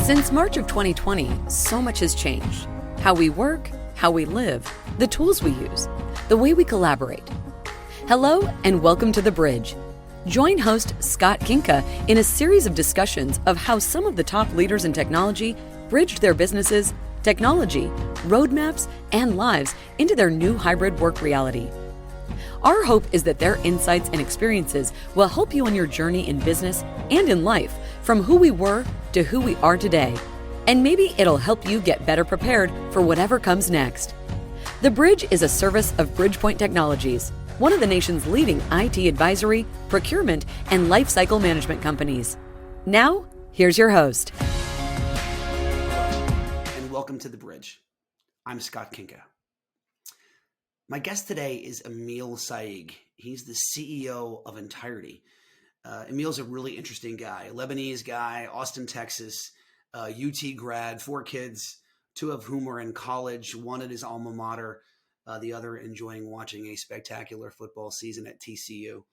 Since March of 2020, so much has changed. How we work, how we live, the tools we use, the way we collaborate. Hello and welcome to The Bridge. Join host Scott Kinka in a series of discussions of how some of the top leaders in technology bridged their businesses, technology, roadmaps, and lives into their new hybrid work reality. Our hope is that their insights and experiences will help you on your journey in business and in life, from who we were to who we are today. And maybe it'll help you get better prepared for whatever comes next. The Bridge is a service of Bridgepoint Technologies, one of the nation's leading IT advisory, procurement, and lifecycle management companies. Now, here's your host. And welcome to The Bridge. I'm Scott Kinka. My guest today is Emil Sayegh. He's the CEO of Ntirety. Emil's a really interesting guy, a Lebanese guy, Austin, Texas, UT grad, 4 kids, 2 of whom are in college, one at his alma mater, the other enjoying watching a spectacular football season at TCU.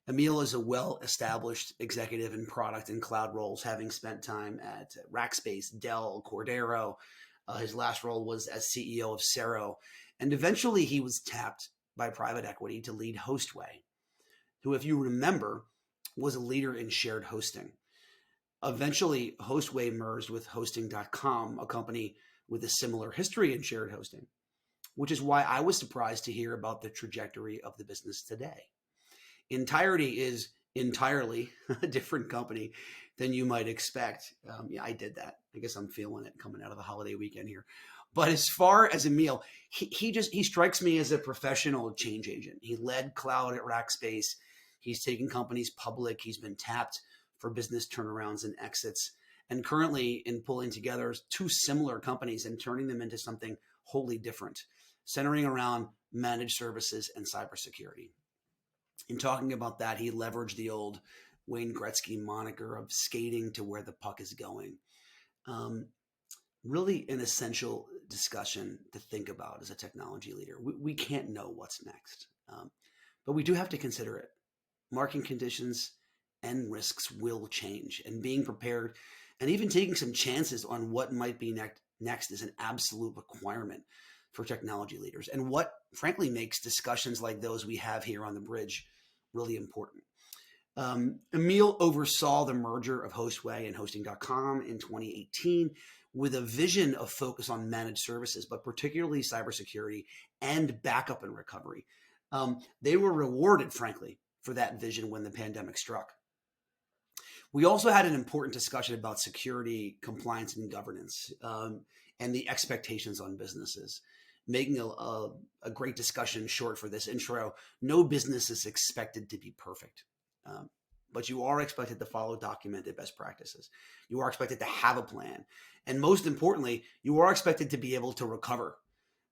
Emil is a well-established executive in product and cloud roles, having spent time at Rackspace, Dell, Cordero. His last role was as CEO of Sayegh. And eventually he was tapped by private equity to lead Hostway, who, if you remember, was a leader in shared hosting. Eventually, Hostway merged with hosting.com, a company with a similar history in shared hosting, which is why I was surprised to hear about the trajectory of the business today. Ntirety is entirely a different company than you might expect. Yeah, I did that. I guess I'm feeling it coming out of the holiday weekend here. But as far as Emil, he strikes me as a professional change agent. He led cloud at Rackspace. He's taken companies public. He's been tapped for business turnarounds and exits, and currently in pulling together 2 similar companies and turning them into something wholly different, centering around managed services and cybersecurity. In talking about that, he leveraged the old Wayne Gretzky moniker of skating to where the puck is going. Really an essential discussion to think about as a technology leader. We can't know what's next, but we do have to consider it. Market conditions and risks will change, and being prepared and even taking some chances on what might be next is an absolute requirement for technology leaders, and what frankly makes discussions like those we have here on The Bridge really important. Emil oversaw the merger of Hostway and hosting.com in 2018 with a vision of focus on managed services, but particularly cybersecurity and backup and recovery. They were rewarded, frankly, for that vision when the pandemic struck. We also had an important discussion about security, compliance, and governance, and the expectations on businesses. Making a great discussion short for this intro, no business is expected to be perfect, but you are expected to follow documented best practices. You are expected to have a plan. And most importantly, you are expected to be able to recover,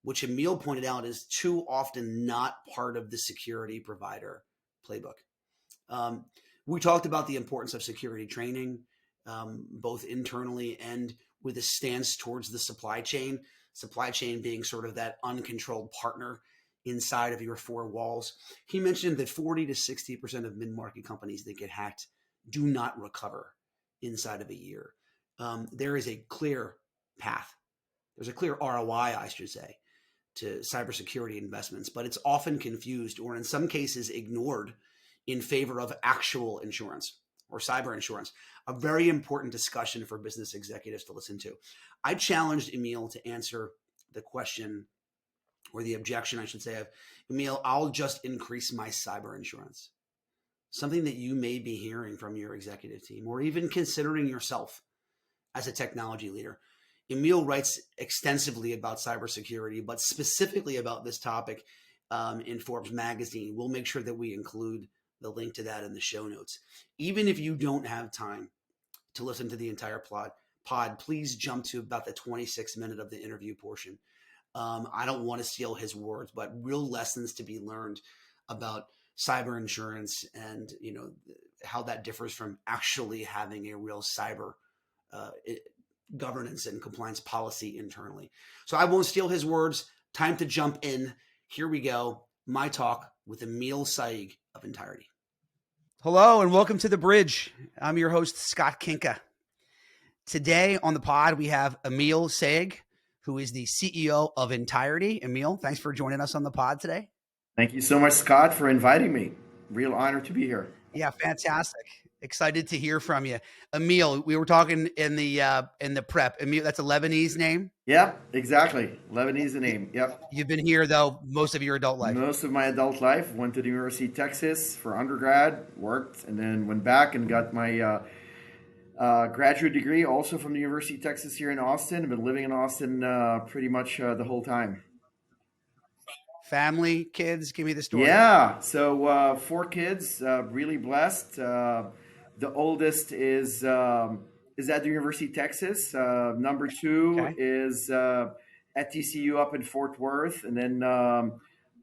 which Emil pointed out is too often not part of the security provider playbook. We talked about the importance of security training, both internally and with a stance towards the supply chain being sort of that uncontrolled partner inside of your 4 walls. He mentioned that 40 to 60% of mid-market companies that get hacked do not recover inside of a year. There is a clear path. There's a clear ROI, I should say, to cybersecurity investments, but it's often confused or in some cases ignored in favor of actual insurance or cyber insurance, a very important discussion for business executives to listen to. I challenged Emil to answer the question, or the objection, I should say, of, Emil, I'll just increase my cyber insurance. Something that you may be hearing from your executive team, or even considering yourself as a technology leader. Emil writes extensively about cybersecurity, but specifically about this topic in Forbes magazine. We'll make sure that we include the link to that in the show notes. Even if you don't have time to listen to the entire pod, please jump to about the 26th minute of the interview portion. I don't want to steal his words, but real lessons to be learned about cyber insurance and how that differs from actually having a real cyber governance and compliance policy internally. So I won't steal his words. Time to jump in. Here we go. My talk with Emil Sayegh of Ntirety. Hello and welcome to The Bridge. I'm your host, Scott Kinka. Today on the pod, we have Emil Sayegh, who is the CEO of Ntirety. Emil, thanks for joining us on the pod today. Thank you so much, Scott, for inviting me. Real honor to be here. Yeah, fantastic. Excited to hear from you. Emil, we were talking in the prep. Emil, that's a Lebanese name? Yep, exactly. Lebanese name. Yep. You've been here, though, most of your adult life. Most of my adult life. Went to the University of Texas for undergrad, worked, and then went back and got my graduate degree also from the University of Texas here in Austin. I've been living in Austin pretty much the whole time. Family, kids, give me the story. Yeah, so 4 kids, really blessed. The oldest is at the University of Texas. Number 2 is at TCU up in Fort Worth, and then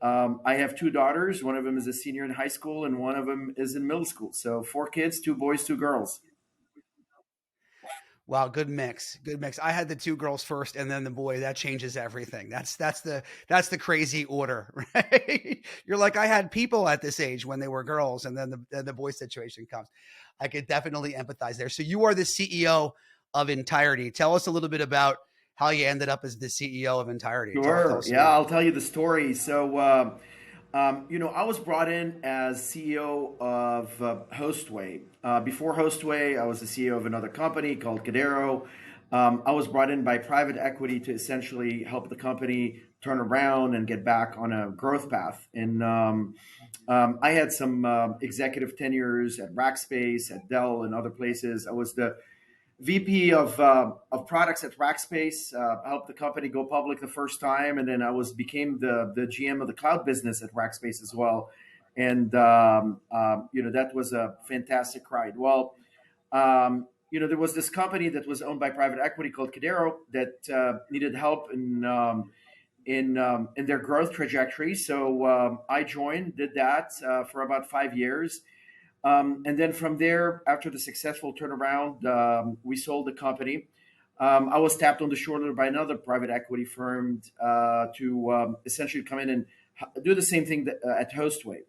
I have 2 daughters. One of them is a senior in high school, and one of them is in middle school. So 4 kids, 2 boys, 2 girls. Wow, good mix. Good mix. I had the 2 girls first and then the boy. That changes everything. That's the crazy order, right? You're like, I had people at this age when they were girls, and then the boy situation comes. I could definitely empathize there. So you are the CEO of Ntirety. Tell us a little bit about how you ended up as the CEO of Ntirety. Sure. Yeah, I'll tell you the story. So I was brought in as CEO of Hostway. Before Hostway, I was the CEO of another company called Cadero. I was brought in by private equity to essentially help the company turn around and get back on a growth path. And I had some executive tenures at Rackspace, at Dell, and other places. I was the VP of products at Rackspace, helped the company go public the first time, and then I became the GM of the cloud business at Rackspace as well. And that was a fantastic ride. Well, there was this company that was owned by private equity called Cadero that needed help in their growth trajectory. So I joined, did that for about 5 years. And then from there, after the successful turnaround, we sold the company. I was tapped on the shoulder by another private equity firm to essentially come in and do the same thing at Hostway.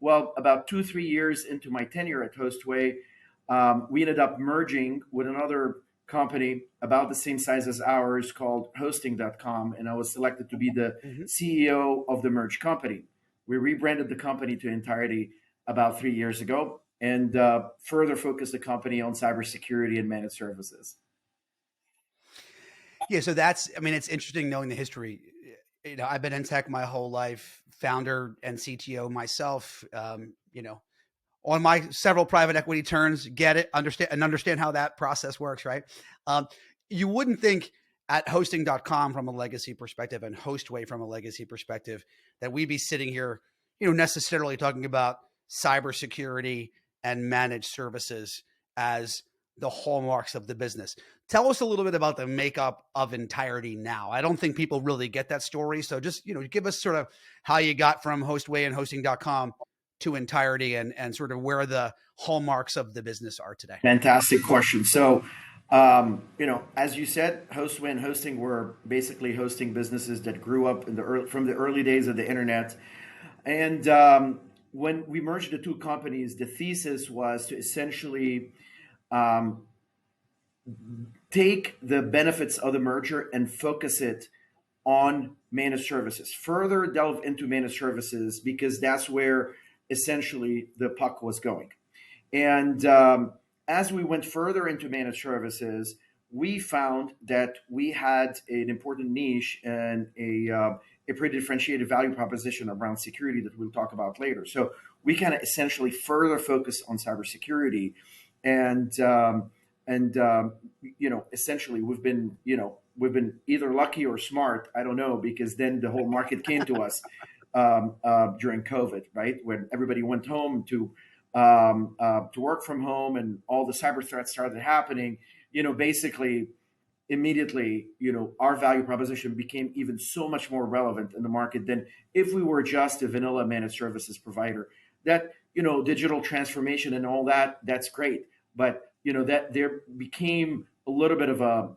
Well, about 2-3 years into my tenure at Hostway, we ended up merging with another company about the same size as ours called Hosting.com, and I was selected to be the CEO of the merged company. We rebranded the company to Ntirety about 3 years ago, and further focus the company on cybersecurity and managed services. Yeah, so it's interesting knowing the history. I've been in tech my whole life, founder and CTO myself. On my several private equity turns, get it, understand how that process works, right? You wouldn't think at hosting.com from a legacy perspective and Hostway from a legacy perspective that we'd be sitting here, necessarily talking about cybersecurity and managed services as the hallmarks of the business. Tell us a little bit about the makeup of Ntirety now. I don't think people really get that story. So just, give us sort of how you got from Hostway and hosting.com to Ntirety and sort of where the hallmarks of the business are today. Fantastic question. So, as you said, Hostway and Hosting were basically hosting businesses that grew up from the early days of the internet. And when we merged the 2 companies, the thesis was to essentially take the benefits of the merger and focus it on managed services, further delve into managed services, because that's where essentially the puck was going. And as we went further into managed services, we found that we had an important niche and a pretty differentiated value proposition around security that we'll talk about later. So we kind of essentially further focus on cybersecurity, and essentially we've been either lucky or smart, I don't know, because then the whole market came to us during COVID, right, when everybody went home to work from home and all the cyber threats started happening. Basically immediately, our value proposition became even so much more relevant in the market than if we were just a vanilla managed services provider. That, digital transformation and all that, that's great. But, that there became a little bit of a,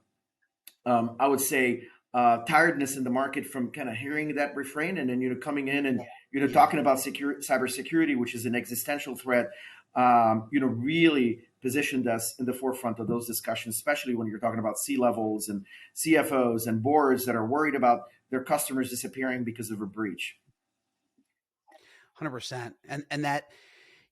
I would say, tiredness in the market from kind of hearing that refrain, and then, coming in and, talking about cybersecurity, which is an existential threat, really positioned us in the forefront of those discussions, especially when you're talking about C-levels and CFOs and boards that are worried about their customers disappearing because of a breach. 100%. And that,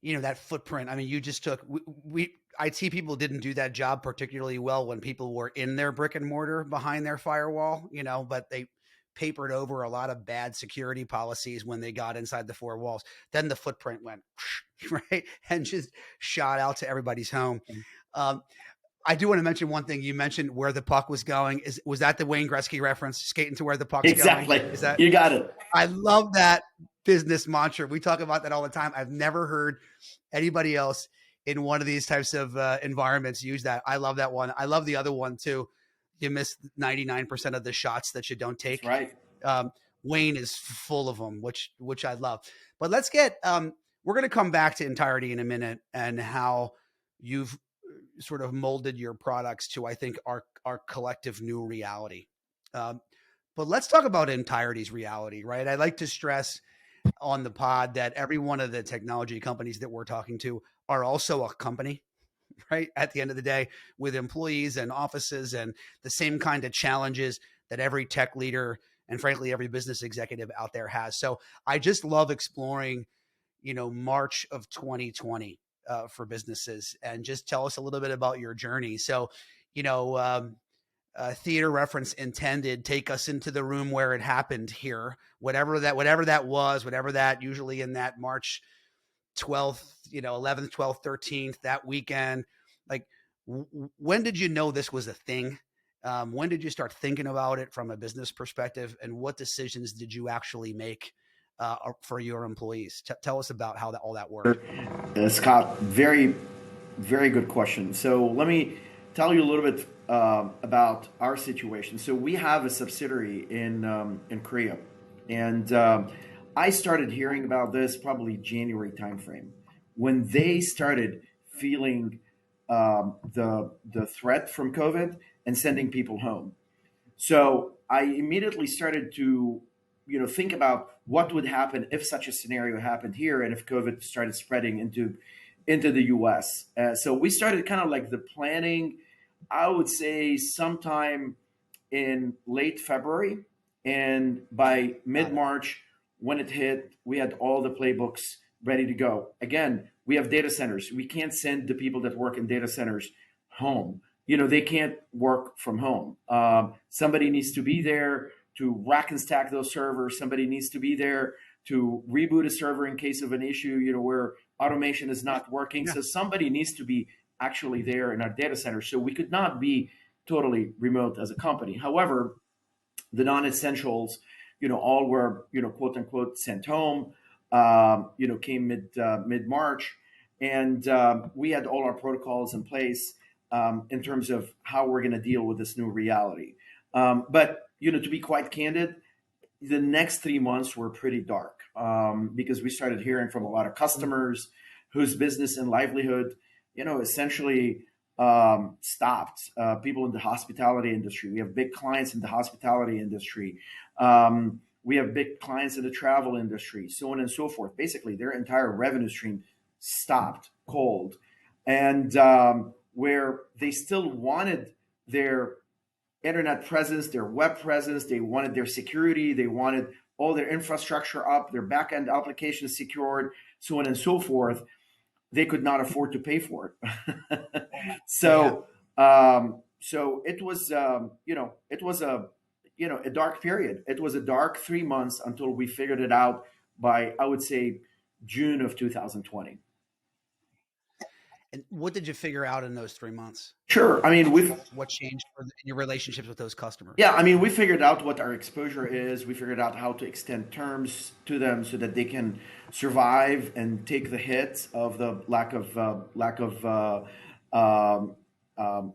that footprint, I mean, you just took, we IT people didn't do that job particularly well when people were in their brick and mortar behind their firewall, but they papered over a lot of bad security policies when they got inside the four walls. Then the footprint went right and just shot out to everybody's home. I do want to mention one thing. You mentioned where the puck was going. Was that the Wayne Gretzky reference? Skating to where the puck's exactly. going? Is that you got it? I love that business mantra. We talk about that all the time. I've never heard anybody else in one of these types of environments use that. I love that one. I love the other one too. You miss 99% of the shots that you don't take. That's right. Wayne is full of them, which I love. But let's get, we're going to come back to Ntirety in a minute and how you've sort of molded your products to, I think, our collective new reality. But let's talk about Ntirety's reality, right? I like to stress on the pod that every one of the technology companies that we're talking to are also a company, right? At the end of the day, with employees and offices and the same kind of challenges that every tech leader and frankly, every business executive out there has. So I just love exploring, March of 2020 for businesses, and just tell us a little bit about your journey. So, theater reference intended, take us into the room where it happened here, whatever that was, whatever that usually in that March 12th, 11th, 12th, 13th, that weekend. Like, when did you know this was a thing? When did you start thinking about it from a business perspective, and what decisions did you actually make for your employees? Tell us about how all that worked. Scott, very, very good question. So let me tell you a little bit about our situation. So we have a subsidiary in Korea, and I started hearing about this probably January timeframe when they started feeling the threat from COVID and sending people home. So I immediately started to think about what would happen if such a scenario happened here and if COVID started spreading into the US. So we started kind of like the planning, I would say sometime in late February. And by mid-March, when it hit, we had all the playbooks ready to go. Again, we have data centers. We can't send the people that work in data centers home. They can't work from home. Somebody needs to be there to rack and stack those servers. Somebody needs to be there to reboot a server in case of an issue, where automation is not working. Yeah. So somebody needs to be actually there in our data center. So we could not be totally remote as a company. However, the non-essentials, all were, quote unquote, sent home, came mid-March. And we had all our protocols in place in terms of how we're going to deal with this new reality. But, to be quite candid, the next 3 months were pretty dark because we started hearing from a lot of customers whose business and livelihood, essentially stopped. People in the hospitality industry. We have big clients in the hospitality industry. We have big clients in the travel industry, so on and so forth. Basically, their entire revenue stream stopped cold. And where they still wanted their internet presence, their web presence, they wanted their security, they wanted all their infrastructure up, their back-end applications secured, so on and so forth, they could not afford to pay for it. So it was, it was a dark period. It was a dark 3 months until we figured it out by, I would say, June of 2020. And what did you figure out in those 3 months? Sure. I mean, what changed in your relationships with those customers? Yeah. I mean, we figured out what our exposure is. We figured out how to extend terms to them so that they can survive and take the hit of the lack of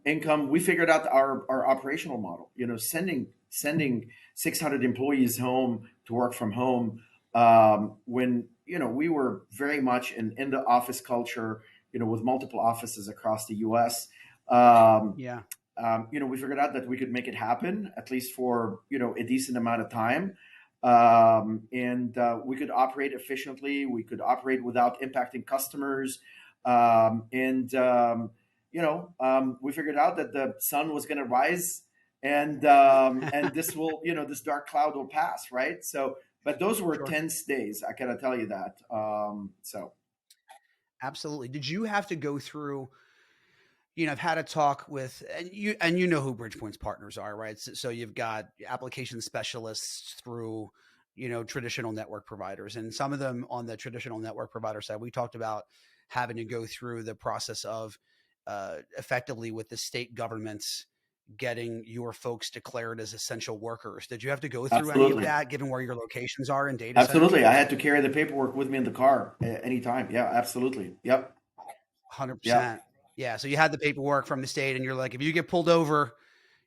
income. We figured out our operational model, sending 600 employees home to work from home when, we were very much in the office culture, with multiple offices across the U.S. We figured out that we could make it happen, at least for, a decent amount of time. And we could operate efficiently. We could operate without impacting customers. we figured out that the sun was going to rise, and this will, this dark cloud will pass, right? So, but those were Sure. tense days. I gotta tell you that. So Absolutely. Did you have to go through, I've had a talk with, and you know who Bridgepoint's partners are, right? So you've got application specialists through, traditional network providers, and some of them on the traditional network provider side, we talked about having to go through the process of effectively with the state governments getting your folks declared as essential workers. Did you have to go through any of absolutely, that, given where your locations are in data centers? absolutely, I had to carry the paperwork with me in the car anytime. Yeah, absolutely. Yep. Yep. 100%. Yeah. So you had the paperwork from the state, and you're like, if you get pulled over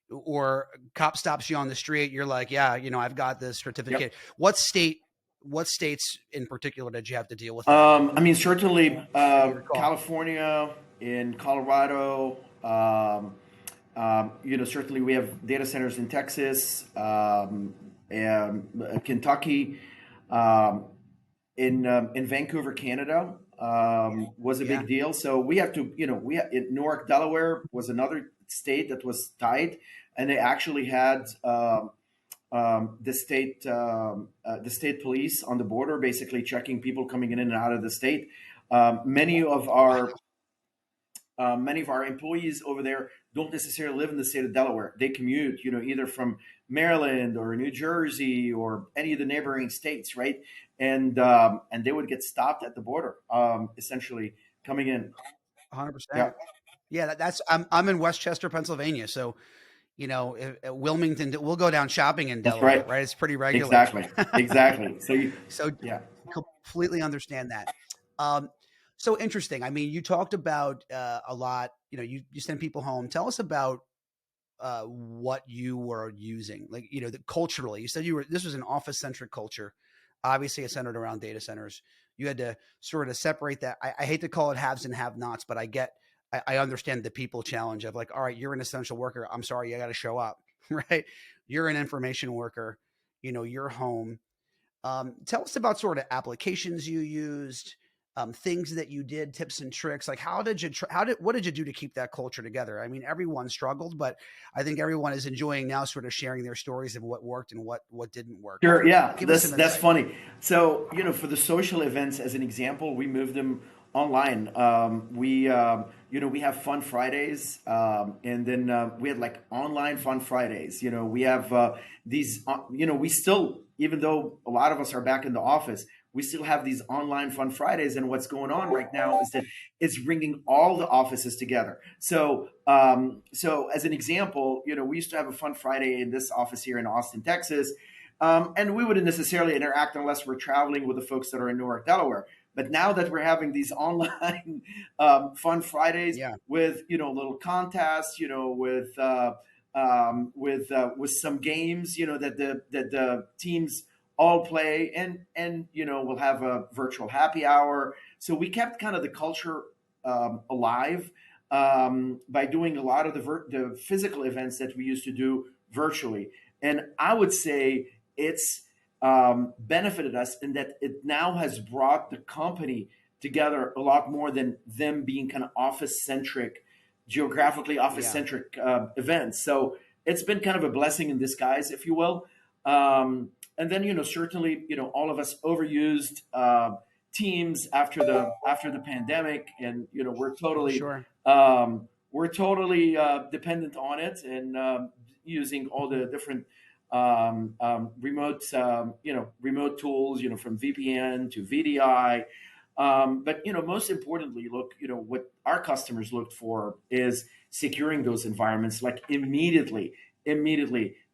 or cop stops you on the street, you're like, yeah, I've got this Yep. certificate. What states in particular did you have to deal with that in? I mean, certainly Do you recall? California, in Colorado. Certainly we have data centers in Texas, and Kentucky, um, in Vancouver, Canada, was a Yeah. big deal. So we have to, Newark, Delaware was another state that was tight, and they actually had the state police on the border, basically checking people coming in and out of the state. Um, many of our many of our employees over there don't necessarily live in the state of Delaware. They commute, either from Maryland or New Jersey or any of the neighboring states, right? And they would get stopped at the border, essentially coming in. 100%. Yeah, Yeah. I'm in Westchester, Pennsylvania. So, Wilmington, we'll go down shopping in that's Delaware, right. right? It's pretty regular. Exactly. Exactly. So So yeah. completely understand that. Um, so interesting. I mean, you talked about a lot. You send people home. Tell us about what you were using, like culturally. You said this was an office centric culture. Obviously, it's centered around data centers. You had to sort of separate that. I hate to call it haves and have nots, but I understand the people challenge of like, all right, you're an essential worker. I'm sorry, you got to show up, right? You're an information worker. You're home. Tell us about sort of applications you used, things that you did, tips and tricks. Like, what did you do to keep that culture together? I mean, everyone struggled, but I think everyone is enjoying now sort of sharing their stories of what worked and what didn't work. Sure. Yeah, Give us that's some that's insight. funny. So for the social events, as an example, we moved them online. We have Fun Fridays, and then we had like online Fun Fridays. We have these. We still, even though a lot of us are back in the office, we still have these online Fun Fridays. And what's going on right now is that it's bringing all the offices together. So as an example, we used to have a Fun Friday in this office here in Austin, Texas. And we wouldn't necessarily interact unless we're traveling with the folks that are in Newark, Delaware. But now that we're having these online Fun Fridays Yeah. with little contests, with some games, that the teams all play, and we'll have a virtual happy hour. So we kept kind of the culture alive by doing a lot of the physical events that we used to do virtually. And I would say it's benefited us in that it now has brought the company together a lot more than them being kind of office centric, geographically office Yeah. centric events. So it's been kind of a blessing in disguise, if you will. And then certainly all of us overused Teams after the pandemic, and Sure. we're totally dependent on it, and using all the different remote tools, from VPN to VDI. But most importantly, look, what our customers looked for is securing those environments. Like immediately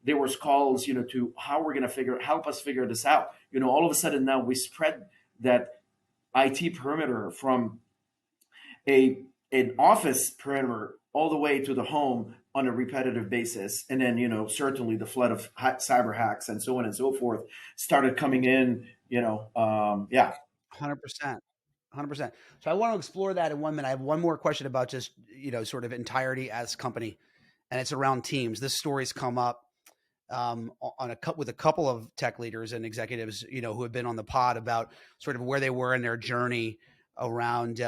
there was calls, to how we're going to help us figure this out. All of a sudden now we spread that IT perimeter from a an office perimeter all the way to the home on a repetitive basis. And then certainly the flood of cyber hacks and so on and so forth started coming in. Yeah. 100%. 100%. So I want to explore that in 1 minute. I have one more question about just, sort of Ntirety as a company, and it's around teams. This story's come up with a couple of tech leaders and executives, who have been on the pod about sort of where they were in their journey around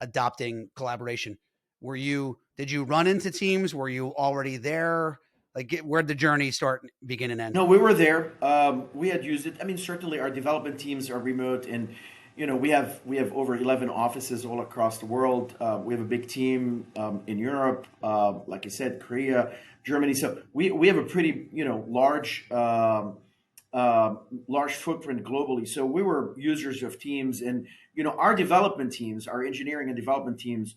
adopting collaboration. Were you did you run into teams? Were you already there? Like, where'd the journey start, begin, and end? No, we were there. We had used it. I mean, certainly our development teams are remote, and we have over 11 offices all across the world. We have a big team in Europe, like I said, Korea, Germany. So we have a pretty large footprint globally. So we were users of Teams, and our development teams, our engineering and development teams,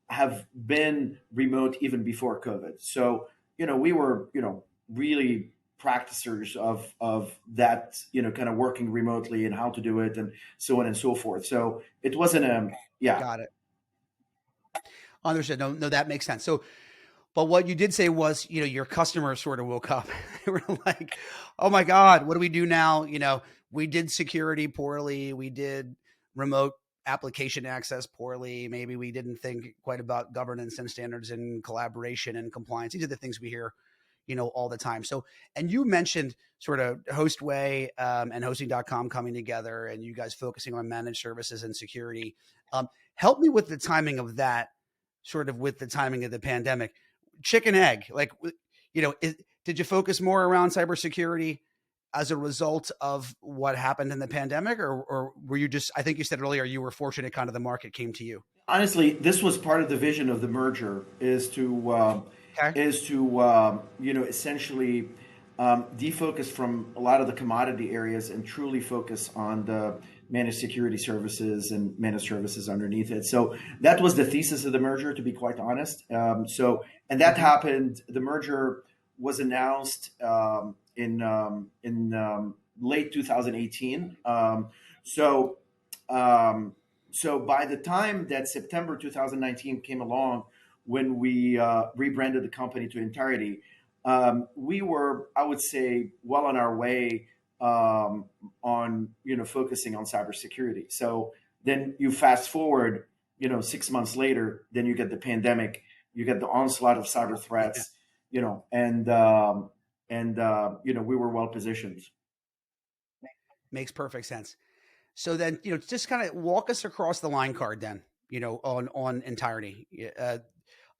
have been remote even before COVID. So we were really practicers of that kind of working remotely and how to do it and so on and so forth. So it wasn't yeah. Got it. Understood. No, that makes sense. So, but what you did say was, your customers sort of woke up. They were like, "Oh my God, what do we do now?" We did security poorly. We did remote application access poorly. Maybe we didn't think quite about governance and standards and collaboration and compliance. These are the things we hear, all the time. So, and you mentioned sort of Hostway and hosting.com coming together and you guys focusing on managed services and security. Help me with the timing of that, sort of with the timing of the pandemic. Chicken egg, like, did you focus more around cybersecurity as a result of what happened in the pandemic, or were you just, I think you said earlier, you were fortunate kind of the market came to you? Honestly, this was part of the vision of the merger, is to essentially defocus from a lot of the commodity areas and truly focus on the managed security services and managed services underneath it. So that was the thesis of the merger, to be quite honest. And that happened. The merger was announced in late 2018. So by the time that September 2019 came along, when we rebranded the company to Ntirety, we were, I would say, well on our way on focusing on cybersecurity. So then you fast forward, 6 months later, then you get the pandemic, you get the onslaught of cyber threats, and we were well positioned. Makes perfect sense. So then, just kind of walk us across the line card then, on Ntirety.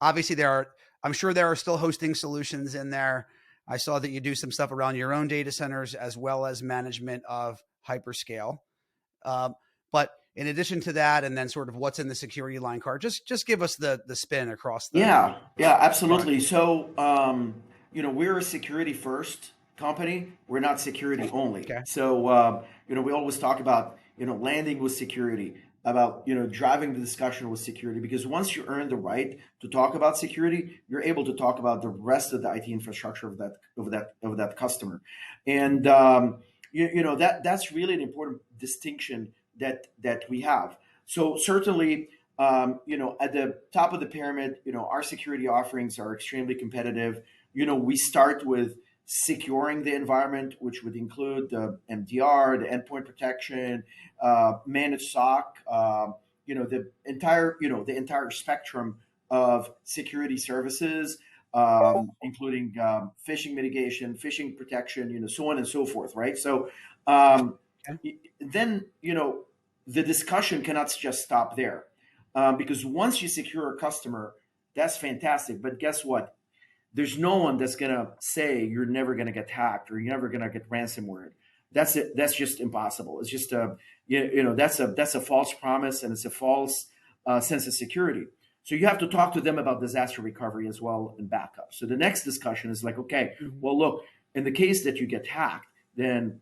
Obviously I'm sure there are still hosting solutions in there. I saw that you do some stuff around your own data centers as well as management of hyperscale. But in addition to that, and then sort of what's in the security line card, just give us the spin across the. Yeah, absolutely. So, we're a security first company. We're not security only. Okay. So, we always talk about, landing with security, about, driving the discussion with security, because once you earn the right to talk about security, you're able to talk about the rest of the IT infrastructure of that customer. And, that's really an important distinction that we have. So certainly, at the top of the pyramid, our security offerings are extremely competitive. We start with securing the environment, which would include the MDR, the endpoint protection, managed SOC, the entire spectrum of security services, including phishing mitigation, phishing protection, so on and so forth, right? So then, the discussion cannot just stop there, because once you secure a customer, that's fantastic. But guess what? There's no one that's going to say you're never going to get hacked or you're never going to get ransomware. That's it. That's just impossible. It's just that's a false promise, and it's a false sense of security. So you have to talk to them about disaster recovery as well and backup. So the next discussion is like, okay, well, look, in the case that you get hacked, then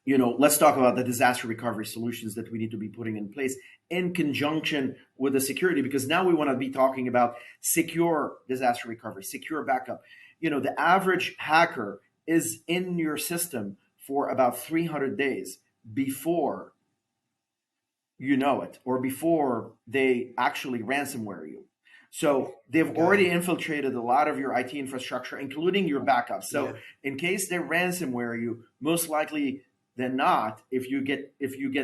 let's talk about the disaster recovery solutions that we need to be putting in place in conjunction with the security, because now we want to be talking about secure disaster recovery, secure backup. The average hacker is in your system for about 300 days before you know it, or before they actually ransomware you. So they've already infiltrated a lot of your IT infrastructure, including your backup. So in case they ransomware you, most likely than not, if you get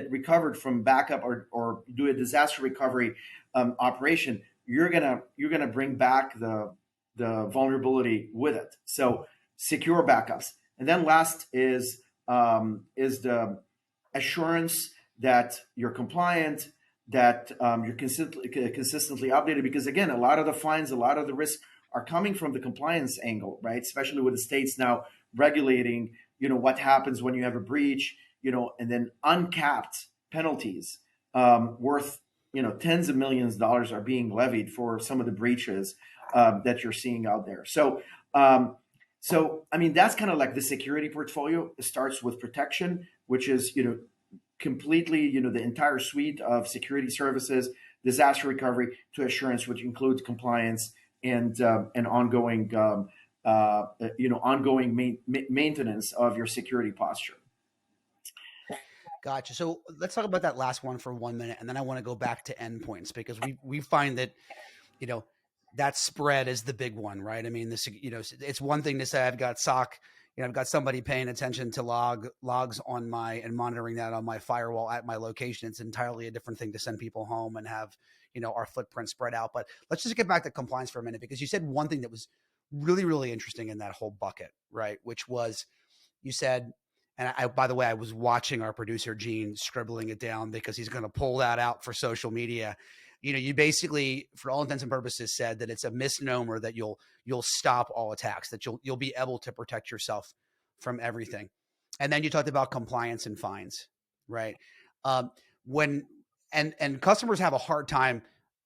recovered from backup or do a disaster recovery operation, you're gonna bring back the vulnerability with it. So secure backups, and then last is the assurance that you're compliant, that you're consistently updated, because again, a lot of the fines, a lot of the risks are coming from the compliance angle, right? Especially with the states now regulating, what happens when you have a breach, and then uncapped penalties worth, tens of millions of dollars are being levied for some of the breaches that you're seeing out there. So, I mean, that's kind of like the security portfolio. It starts with protection, which is, completely, the entire suite of security services, disaster recovery to assurance, which includes compliance and ongoing, ongoing maintenance of your security posture. Gotcha. So let's talk about that last one for 1 minute, and then I want to go back to endpoints, because we find that, that spread is the big one, right? I mean, this, it's one thing to say I've got SOC, I've got somebody paying attention to logs on and monitoring that on my firewall at my location. It's entirely a different thing to send people home and have, our footprint spread out. But let's just get back to compliance for a minute, because you said one thing that was really, really interesting in that whole bucket, right? Which was, you said, and by the way, I was watching our producer, Gene, scribbling it down because he's going to pull that out for social media. You basically, for all intents and purposes, said that it's a misnomer that you'll stop all attacks, that you'll be able to protect yourself from everything. And then you talked about compliance and fines, right? And customers have a hard time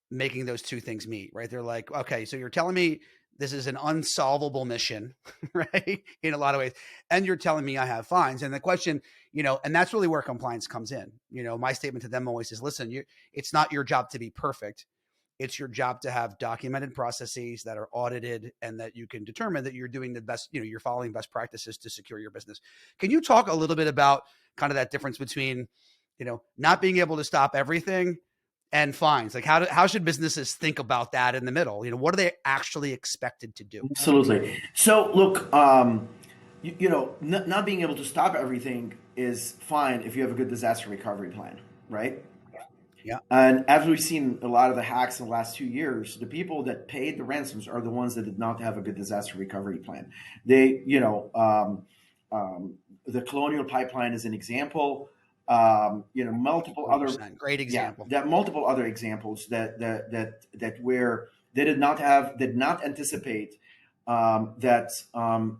making those two things meet, right? They're like, okay, so you're telling me this is an unsolvable mission, right? In a lot of ways. And you're telling me I have fines. And the question, and that's really where compliance comes in. My statement to them always is, listen, it's not your job to be perfect. It's your job to have documented processes that are audited and that you can determine that you're doing the best, you're following best practices to secure your business. Can you talk a little bit about kind of that difference between, not being able to stop everything and fines? Like how should businesses think about that in the middle? What are they actually expected to do? Absolutely. So look, not being able to stop everything is fine if you have a good disaster recovery plan, right? Yeah. And as we've seen a lot of the hacks in the last 2 years, the people that paid the ransoms are the ones that did not have a good disaster recovery plan. They, the Colonial Pipeline is an example. Multiple 100%. Other great example. Yeah, that multiple other examples that where they did not anticipate that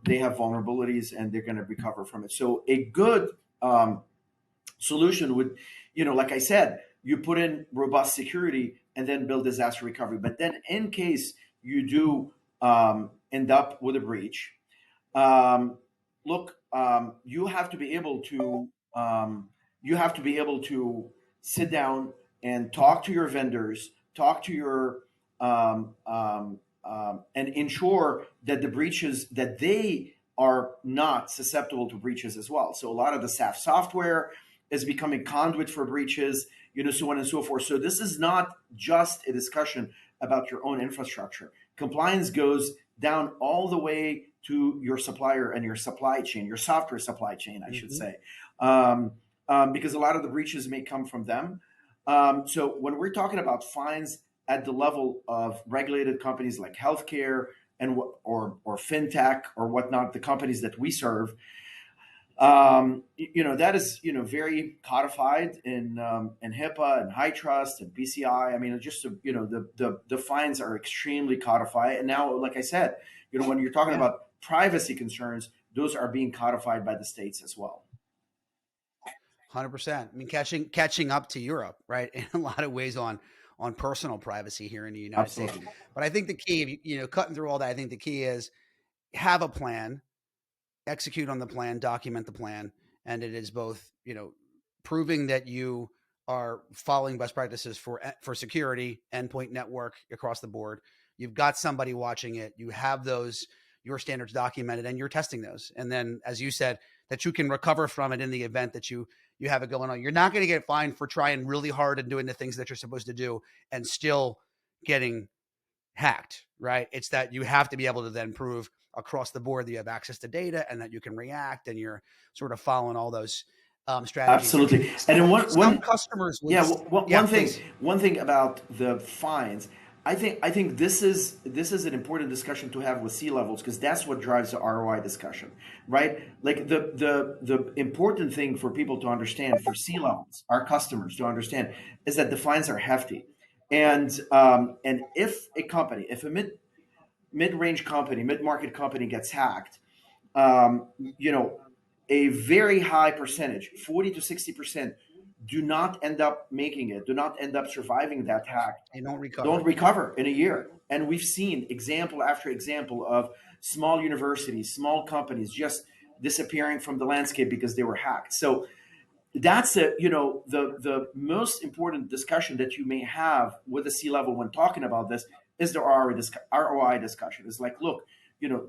they have vulnerabilities and they're going to recover from it. So a good solution would, like I said, you put in robust security and then build disaster recovery. But then in case you do end up with a breach, you have to be able to sit down and talk to your vendors, talk to your and ensure that the breaches, that they are not susceptible to breaches as well. So a lot of the SAF software is becoming conduit for breaches, so on and so forth. So this is not just a discussion about your own infrastructure. Compliance goes down all the way to your supplier and your supply chain, your software supply chain, I should say, because a lot of the breaches may come from them. So when we're talking about fines at the level of regulated companies like healthcare and or fintech or whatnot, the companies that we serve, that is very codified in HIPAA and HITRUST and PCI. I mean, just the fines are extremely codified. And now, like I said, when you're talking about privacy concerns, those are being codified by the states as well. 100%. I mean, catching up to Europe, right? In a lot of ways on personal privacy here in the United States. But I think the key, cutting through all that, I think the key is have a plan, execute on the plan, document the plan. And it is both, proving that you are following best practices for security, endpoint, network across the board. You've got somebody watching it. You have your standards documented and you're testing those. And then, as you said, that you can recover from it in the event that you have it going on. You're not going to get fined for trying really hard and doing the things that you're supposed to do and still getting hacked, right? It's that you have to be able to then prove across the board that you have access to data and that you can react and you're sort of following all those strategies. Absolutely. And then some customers. One thing about the fines, I think this is an important discussion to have with C-levels, because that's what drives the ROI discussion, right? Like the important thing for people to understand, for C-levels, our customers to understand, is that the fines are hefty, and if a company, if a mid-range company, mid-market company gets hacked, um, you know, a very high percentage, 40 to 60%, do not end up making it, do not end up surviving that hack, They don't don't recover. recover in a year. And we've seen example after example of small universities, small companies just disappearing from the landscape because they were hacked. So that's the most important discussion that you may have with the C-level when talking about this is the ROI discussion. It's like, look,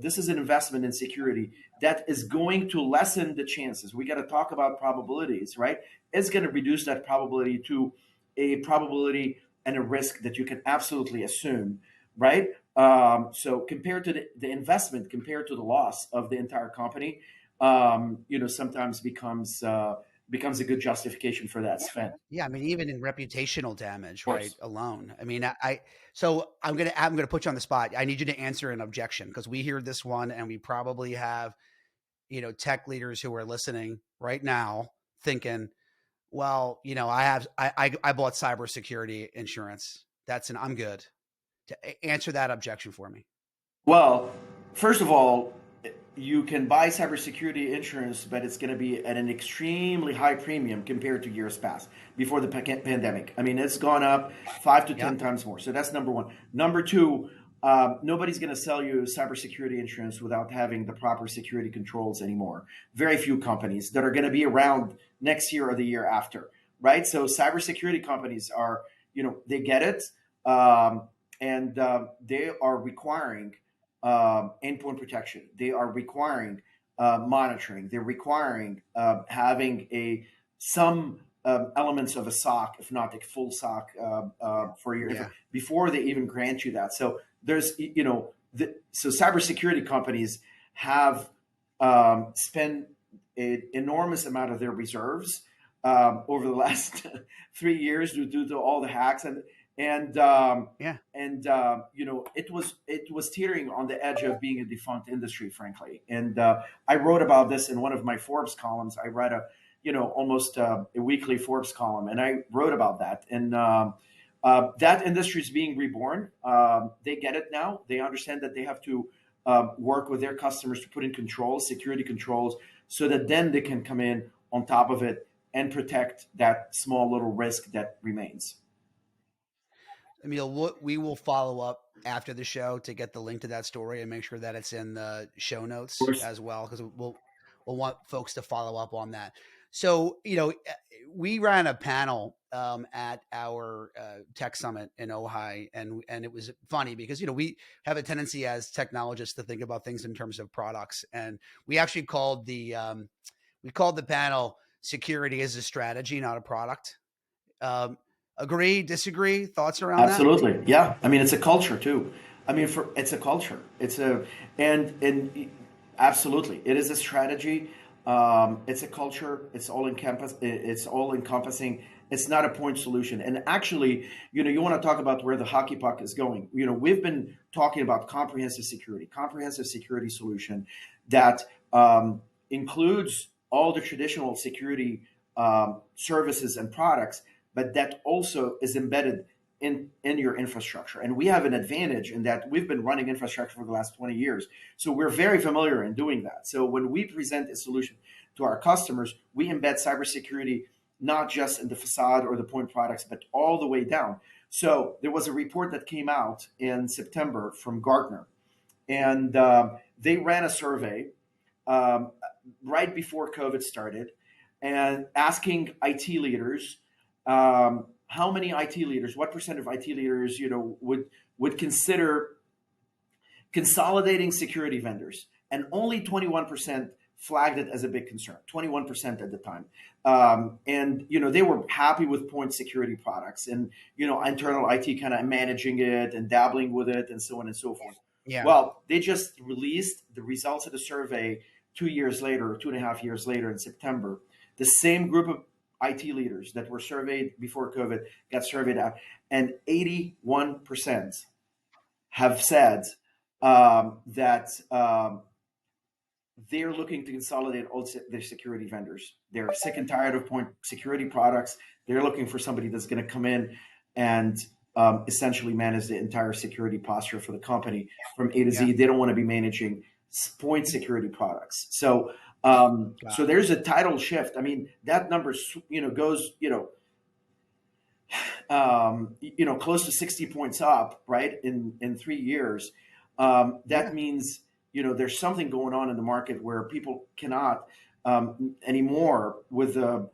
this is an investment in security that is going to lessen the chances. We got to talk about probabilities, right? It's going to reduce that probability to a probability and a risk that you can absolutely assume, right? So compared to the investment, compared to the loss of the entire company, sometimes becomes a good justification for that spend. Yeah, I mean, even in reputational damage, Of right, course. alone. I mean, so I'm gonna put you on the spot. I need you to answer an objection, because we hear this one, and we probably have, tech leaders who are listening right now thinking, well, I bought cybersecurity insurance. I'm good. Answer that objection for me. Well, first of all, you can buy cybersecurity insurance, but it's going to be at an extremely high premium compared to years past before the pandemic. I mean, it's gone up 5 to 10 Yeah. times more. So that's number one. Number two, nobody's going to sell you cybersecurity insurance without having the proper security controls anymore. Very few companies that are going to be around next year or the year after, right? So cybersecurity companies are, they get it, and they are requiring endpoint protection. They are requiring monitoring. They're requiring having some elements of a SOC, if not a full SOC, for your Yeah. before they even grant you that. So there's so cybersecurity companies have spent an enormous amount of their reserves over the last 3 years due to all the hacks and Yeah. it was teetering on the edge of being a defunct industry, frankly. And I wrote about this in one of my Forbes columns. I read almost a weekly Forbes column, and I wrote about that. And that industry is being reborn. They get it now. They understand that they have to work with their customers to put in controls, security controls, so that then they can come in on top of it and protect that small little risk that remains. Emil, we will follow up after the show to get the link to that story and make sure that it's in the show Of notes course. as well, because we'll want folks to follow up on that. So, we ran a panel at our tech summit in Ojai, and it was funny because we have a tendency as technologists to think about things in terms of products, and we actually called the panel "Security is a Strategy, Not a Product." Agree, disagree, thoughts around that? Absolutely. Yeah. I mean, it's a culture too. I mean, it's a culture. And absolutely, it is a strategy. It's a culture. It's all encompassing. It's not a point solution. And actually, you want to talk about where the hockey puck is going. We've been talking about comprehensive security solution that includes all the traditional security services and products, but that also is embedded in your infrastructure. And we have an advantage in that we've been running infrastructure for the last 20 years. So we're very familiar in doing that. So when we present a solution to our customers, we embed cybersecurity not just in the facade or the point products, but all the way down. So there was a report that came out in September from Gartner, and they ran a survey right before COVID started, and asking IT leaders, how many IT leaders, what percent of IT leaders, would consider consolidating security vendors, and only 21% flagged it as a big concern. 21% at the time, and they were happy with point security products, and internal IT kind of managing it and dabbling with it, and so on and so forth. Yeah. Well, they just released the results of the survey 2 years later, or 2.5 years later, in September. The same group IT leaders that were surveyed before COVID got surveyed out, and 81% have said that they're looking to consolidate all their security vendors. They're sick and tired of point security products. They're looking for somebody that's going to come in and essentially manage the entire security posture for the company from A to Z. They don't want to be managing point security products. So, so there's a tidal shift. I mean, that number, goes, close to 60 points up, right, in 3 years. That means, there's something going on in the market where people cannot anymore with the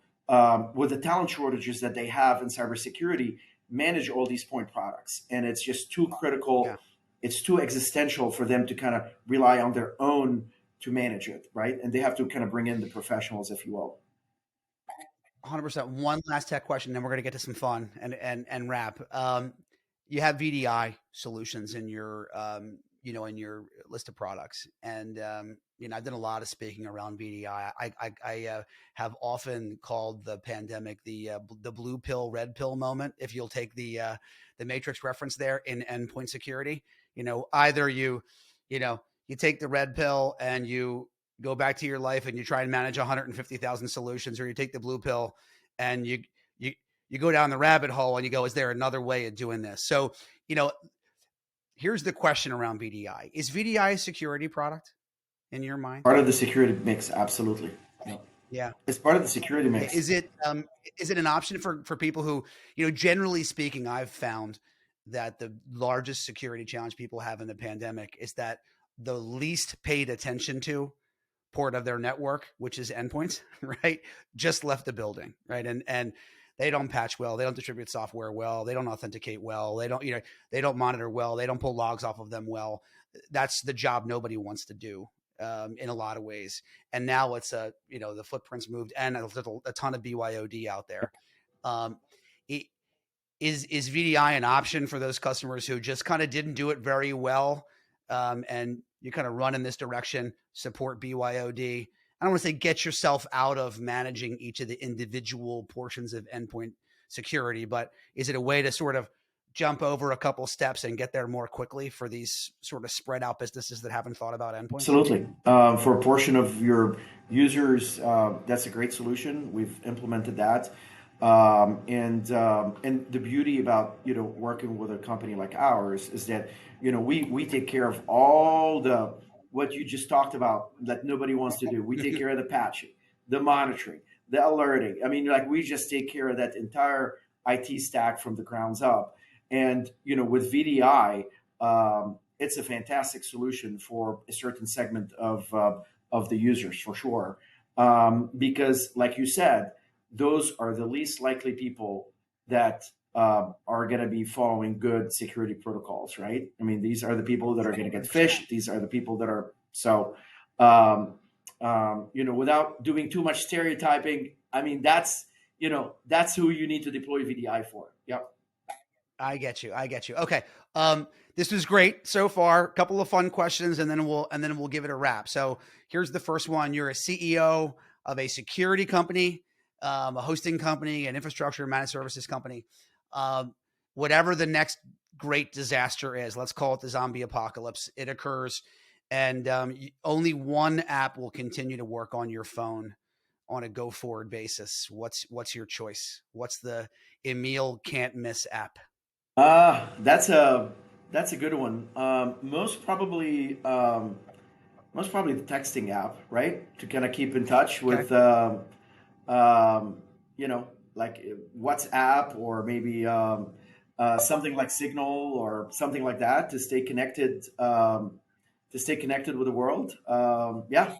talent shortages that they have in cybersecurity manage all these point products, and it's just too critical. Yeah. It's too existential for them to kind of rely on their own to manage it, right? And they have to kind of bring in the professionals, if you will. 100%. One last tech question, then we're going to get to some fun and wrap. You have VDI solutions in your in your list of products, and I've done a lot of speaking around VDI. I have often called the pandemic the blue pill, red pill moment. If you'll take the Matrix reference there in endpoint security, either you take the red pill and you go back to your life and you try and manage 150,000 solutions, or you take the blue pill and you go down the rabbit hole and you go, is there another way of doing this? So, here's the question around VDI. Is VDI a security product in your mind? Part of the security mix, absolutely. Yeah. It's part of the security mix. Is it an option for people who, generally speaking, I've found that the largest security challenge people have in the pandemic is that the least paid attention to port of their network, which is endpoints, right, just left the building, right? And they don't patch well, they don't distribute software well, they don't authenticate well, they don't monitor well, they don't pull logs off of them well. That's the job nobody wants to do in a lot of ways. And now it's the footprint's moved, and a ton of BYOD out there. Is VDI an option for those customers who just kind of didn't do it very well, and you kind of run in this direction, support BYOD? I don't want to say get yourself out of managing each of the individual portions of endpoint security, but is it a way to sort of jump over a couple steps and get there more quickly for these sort of spread out businesses that haven't thought about endpoints? Absolutely. For a portion of your users, that's a great solution. We've implemented that. And the beauty about, working with a company like ours is that, we take care of all what you just talked about that nobody wants to do. We take care of the patching, the monitoring, the alerting. I mean, we just take care of that entire IT stack from the grounds up. And, with VDI, it's a fantastic solution for a certain segment of the users, for sure. Because like you said, those are the least likely people that are going to be following good security protocols, right? I mean, these are the people that are going to get phished. These are the people that are without doing too much stereotyping. I mean, that's who you need to deploy VDI for. Yep. I get you. Okay. This was great so far. A couple of fun questions, and then we'll give it a wrap. So here's the first one. You're a CEO of a security company, a hosting company, an infrastructure and managed services company. Whatever the next great disaster is, let's call it the zombie apocalypse, it occurs, and only one app will continue to work on your phone on a go forward basis. What's your choice? What's the Emil can't miss app? That's a good one. Most probably the texting app, right? To kind of keep in touch with, like WhatsApp, or maybe something like Signal or something like that, to stay connected with the world. Yeah.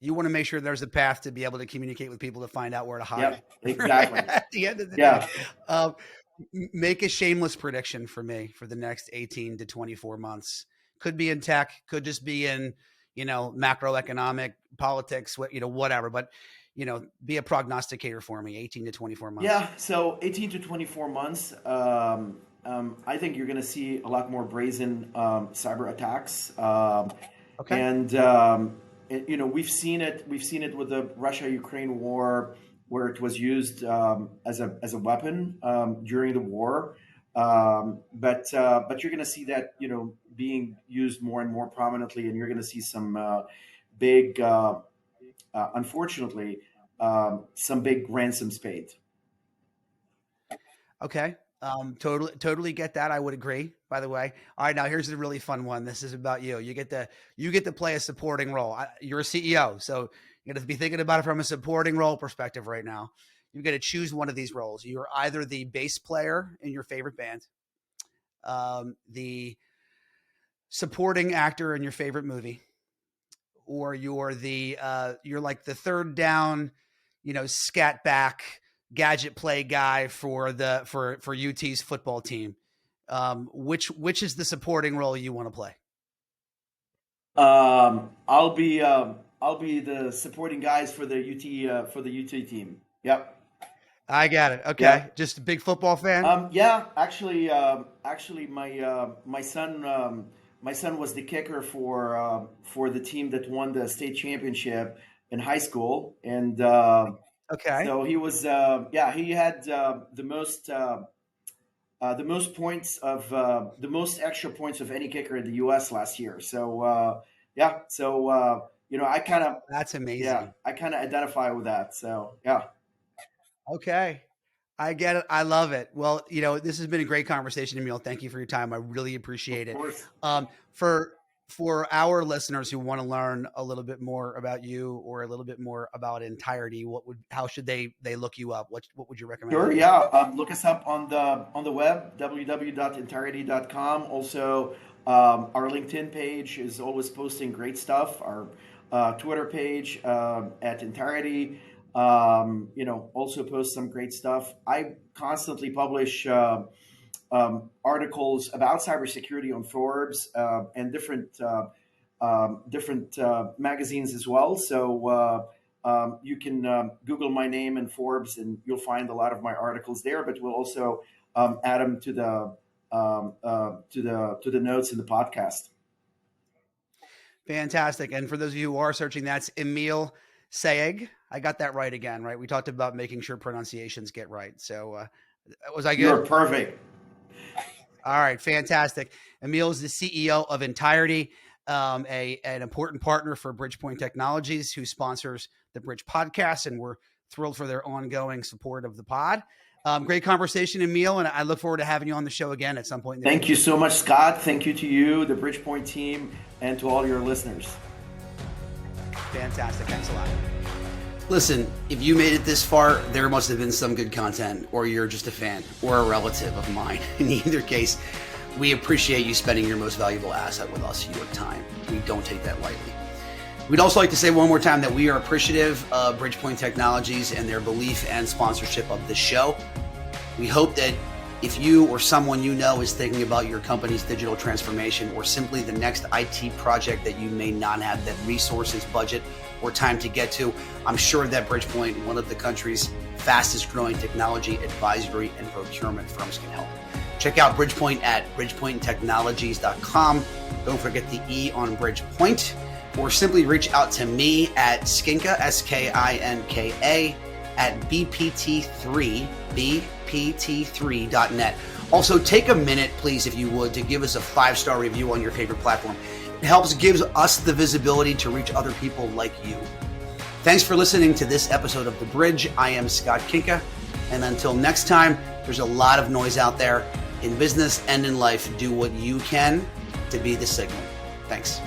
You want to make sure there's a path to be able to communicate with people to find out where to hide. Yep, exactly. At the end of the day. Make a shameless prediction for me for the next 18 to 24 months. Could be in tech, could just be in, macroeconomic politics, whatever, but, be a prognosticator for me, 18 to 24 months. Yeah. So 18 to 24 months. I think you're going to see a lot more brazen cyber attacks. Okay. And, we've seen it with the Russia-Ukraine war, where it was used as a weapon during the war. But you're going to see that, being used more and more prominently, and you're going to see some big, unfortunately, some big ransoms paid. Okay. Totally get that. I would agree, by the way. All right. Now here's a really fun one. This is about you. You get to play a supporting role. You're a CEO. So you got to be thinking about it from a supporting role perspective right now. You've got to choose one of these roles. You're either the bass player in your favorite band, the supporting actor in your favorite movie, or you're like the third down, scat back gadget play guy for UT's football team. Which is the supporting role you want to play? I'll be the supporting guys for the UT team. Yep. I got it. Okay. Yeah. Just a big football fan. Yeah, actually, my son was the kicker for the team that won the state championship in high school, and okay. So he was, he had the most points of the most extra points of any kicker in the U.S. last year. So I kind of, that's amazing. Yeah, I kind of identify with that. So yeah. Okay. I get it. I love it. Well, this has been a great conversation, Emil. Thank you for your time. I really appreciate it. Of course. For our listeners who want to learn a little bit more about you or a little bit more about Ntirety, how should they look you up? What would you recommend? Sure. Yeah. Look us up on the web, www.ntirety.com. Also, our LinkedIn page is always posting great stuff. Our Twitter page at Ntirety, also posts some great stuff. I constantly publish articles about cybersecurity on Forbes and different magazines as well. So you can Google my name in Forbes, and you'll find a lot of my articles there. But we'll also add them to the notes in the podcast. Fantastic. And for those of you who are searching, that's Emil Sayegh. I got that right again, right? We talked about making sure pronunciations get right. So was I good? You're perfect. All right. Fantastic. Emil is the CEO of Ntirety, an important partner for Bridgepoint Technologies, who sponsors the Bridge podcast. And we're thrilled for their ongoing support of the pod. Great conversation, Emil, and I look forward to having you on the show again at some point. Thank you so much, Scott. Thank you to you, the Bridgepoint team, and to all your listeners. Fantastic. Thanks a lot. Listen, if you made it this far, there must have been some good content, or you're just a fan or a relative of mine. In either case, we appreciate you spending your most valuable asset with us, your time. We don't take that lightly. We'd also like to say one more time that we are appreciative of Bridgepoint Technologies and their belief and sponsorship of this show. We hope that if you or someone you know is thinking about your company's digital transformation, or simply the next IT project that you may not have that resources, budget, or time to get to, I'm sure that Bridgepoint, one of the country's fastest growing technology advisory and procurement firms, can help. Check out Bridgepoint at bridgepointtechnologies.com. Don't forget the E on Bridgepoint, or simply reach out to me at Skinka, SKINKA, at bpt3.net. Also, take a minute, please, if you would, to give us a 5-star review on your favorite platform. It gives us the visibility to reach other people like you. Thanks for listening to this episode of The Bridge. I am Scott Kinka, and until next time, there's a lot of noise out there. In business and in life, do what you can to be the signal. Thanks.